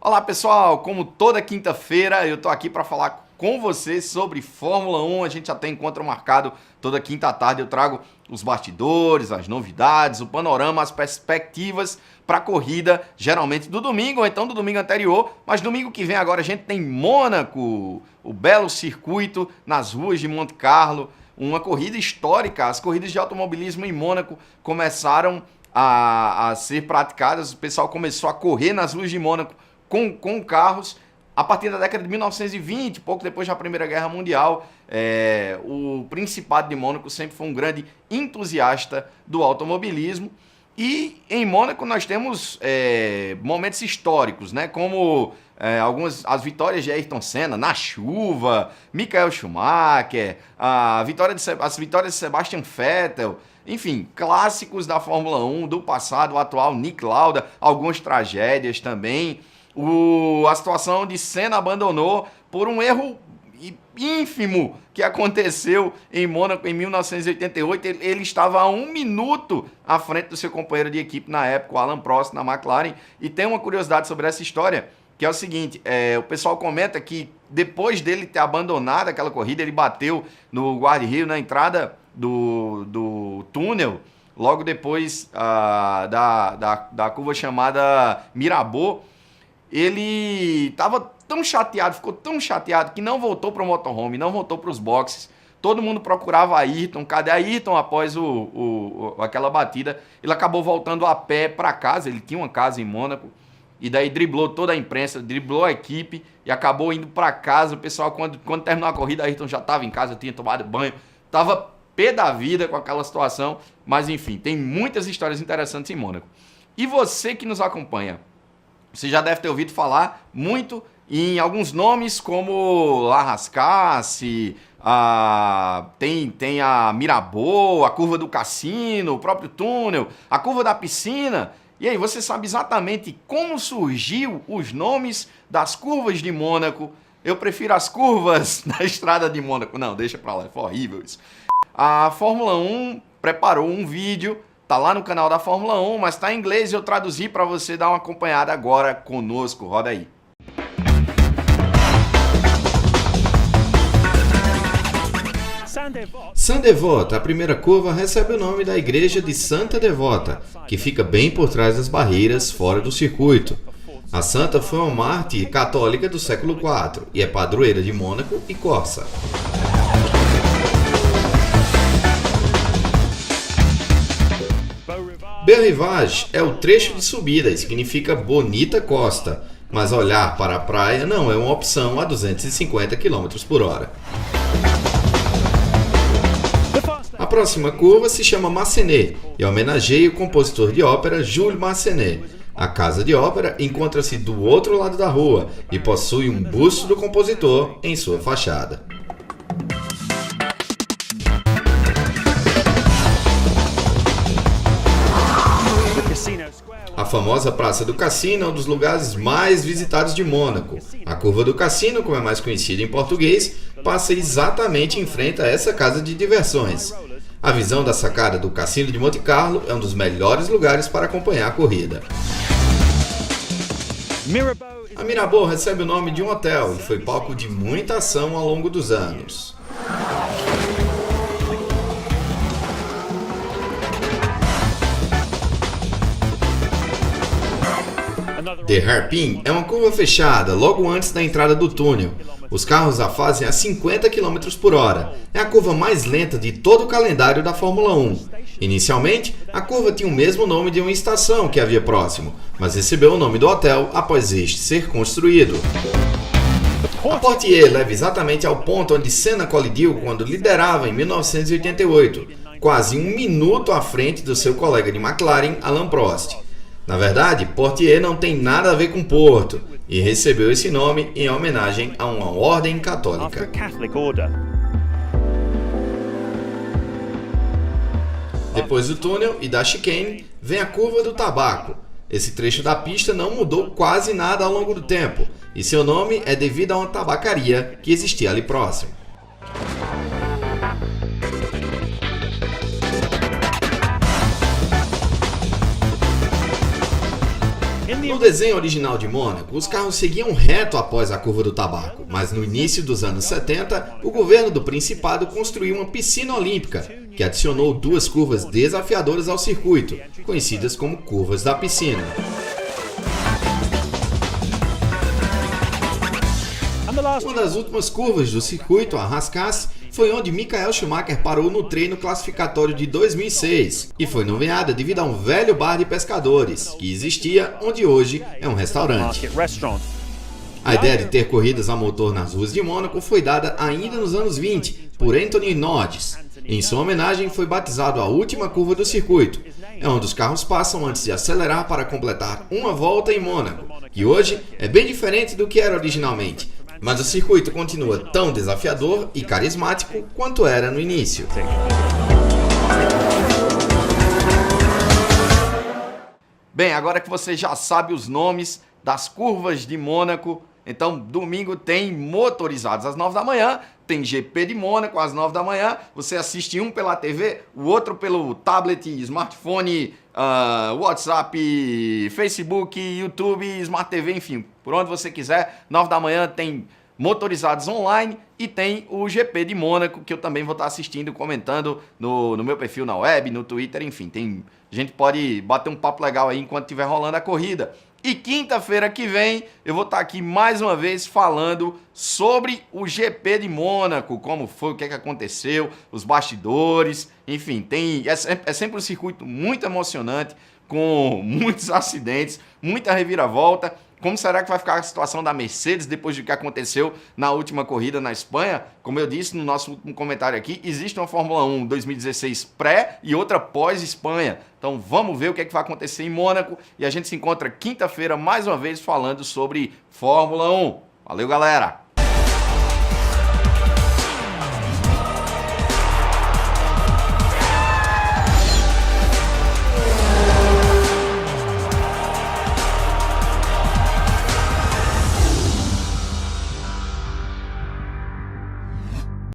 Olá pessoal, como toda quinta-feira eu tô aqui para falar com vocês sobre Fórmula 1. A gente já tem encontro marcado toda quinta à tarde. Eu trago os bastidores, as novidades, o panorama, as perspectivas para a corrida, geralmente do domingo ou então do domingo anterior. Mas domingo que vem agora a gente tem Mônaco, o belo circuito nas ruas de Monte Carlo, uma corrida histórica. As corridas de automobilismo em Mônaco começaram a ser praticadas, o pessoal começou a correr nas ruas de Mônaco com carros a partir da década de 1920, pouco depois da Primeira Guerra Mundial. O Principado de Mônaco sempre foi um grande entusiasta do automobilismo. E em Mônaco nós temos momentos históricos, né? Como as vitórias de Ayrton Senna na chuva, Michael Schumacher, as vitórias de Sebastian Vettel, enfim, clássicos da Fórmula 1 do passado, o atual Nick Lauda, algumas tragédias também. A situação de Senna abandonou por um erro ínfimo que aconteceu em Mônaco em 1988. Ele estava a 1 minuto à frente do seu companheiro de equipe na época, o Alain Prost, na McLaren. E tem uma curiosidade sobre essa história, que é o seguinte, o pessoal comenta que depois dele ter abandonado aquela corrida, ele bateu no guarda-reio na entrada do túnel, logo depois da curva chamada Mirabeau. Ele estava tão chateado, ficou tão chateado que não voltou para o motorhome, não voltou para os boxes. Todo mundo procurava Ayrton. Cadê Ayrton após aquela batida? Ele acabou voltando a pé para casa. Ele tinha uma casa em Mônaco. E daí driblou toda a imprensa, driblou a equipe e acabou indo para casa. O pessoal, quando terminou a corrida, Ayrton já estava em casa, tinha tomado banho. Estava pé da vida com aquela situação. Mas enfim, tem muitas histórias interessantes em Mônaco. E você que nos acompanha, você já deve ter ouvido falar muito em alguns nomes como La Rascasse, tem a Mirabeau, a curva do cassino, o próprio túnel, a curva da piscina. E aí, você sabe exatamente como surgiu os nomes das curvas de Mônaco? Eu prefiro as curvas da estrada de Mônaco. Não, deixa pra lá, foi horrível isso. A Fórmula 1 preparou um vídeo. Tá lá no canal da Fórmula 1, mas tá em inglês e eu traduzi para você dar uma acompanhada agora conosco. Roda aí. Sainte-Dévote, a primeira curva, recebe o nome da igreja de Santa Devota, que fica bem por trás das barreiras, fora do circuito. A santa foi uma mártir católica do século IV e é padroeira de Mônaco e Corsa. Bel Rivage é o trecho de subida e significa bonita costa, mas olhar para a praia não é uma opção a 250 km por hora. A próxima curva se chama Massenet e homenageia o compositor de ópera Jules Massenet. A casa de ópera encontra-se do outro lado da rua e possui um busto do compositor em sua fachada. A famosa Praça do Cassino é um dos lugares mais visitados de Mônaco. A Curva do Cassino, como é mais conhecida em português, passa exatamente em frente a essa casa de diversões. A visão da sacada do Cassino de Monte Carlo é um dos melhores lugares para acompanhar a corrida. A Mirabeau recebe o nome de um hotel e foi palco de muita ação ao longo dos anos. The Hairpin é uma curva fechada logo antes da entrada do túnel. Os carros a fazem a 50 km por hora. É a curva mais lenta de todo o calendário da Fórmula 1. Inicialmente, a curva tinha o mesmo nome de uma estação que havia próximo, mas recebeu o nome do hotel após este ser construído. A Portier leva exatamente ao ponto onde Senna colidiu quando liderava em 1988, quase 1 minuto à frente do seu colega de McLaren, Alain Prost. Na verdade, Portier não tem nada a ver com Porto e recebeu esse nome em homenagem a uma ordem católica. Depois do túnel e da chicane, vem a curva do tabaco. Esse trecho da pista não mudou quase nada ao longo do tempo e seu nome é devido a uma tabacaria que existia ali próximo. No desenho original de Mônaco, os carros seguiam reto após a curva do tabaco, mas no início dos anos 70, o governo do Principado construiu uma piscina olímpica, que adicionou 2 curvas desafiadoras ao circuito, conhecidas como curvas da piscina. Uma das últimas curvas do circuito, a Rascasse, foi onde Michael Schumacher parou no treino classificatório de 2006 e foi nomeada devido a um velho bar de pescadores que existia onde hoje é um restaurante. A ideia de ter corridas a motor nas ruas de Mônaco foi dada ainda nos anos 20 por Anthony Noddes. Em sua homenagem foi batizado a última curva do circuito. É onde os carros passam antes de acelerar para completar uma volta em Mônaco, que hoje é bem diferente do que era originalmente. Mas o circuito continua tão desafiador e carismático quanto era no início. Bem, agora que você já sabe os nomes das curvas de Mônaco, então domingo tem motorizados às 9 da manhã, tem GP de Mônaco às 9 da manhã, você assiste um pela TV, o outro pelo tablet, smartphone, WhatsApp, Facebook, YouTube, Smart TV, enfim, por onde você quiser. 9 da manhã tem motorizados online e tem o GP de Mônaco, que eu também vou estar assistindo, comentando no meu perfil na web, no Twitter, enfim, a gente pode bater um papo legal aí enquanto estiver rolando a corrida. E quinta-feira que vem eu vou estar aqui mais uma vez falando sobre o GP de Mônaco, como foi, o que aconteceu, os bastidores, enfim, é sempre um circuito muito emocionante, com muitos acidentes, muita reviravolta. Como será que vai ficar a situação da Mercedes depois do que aconteceu na última corrida na Espanha? Como eu disse no nosso último comentário aqui, existe uma Fórmula 1 2016 pré e outra pós-Espanha. Então vamos ver o que vai acontecer em Mônaco e a gente se encontra quinta-feira mais uma vez falando sobre Fórmula 1. Valeu, galera!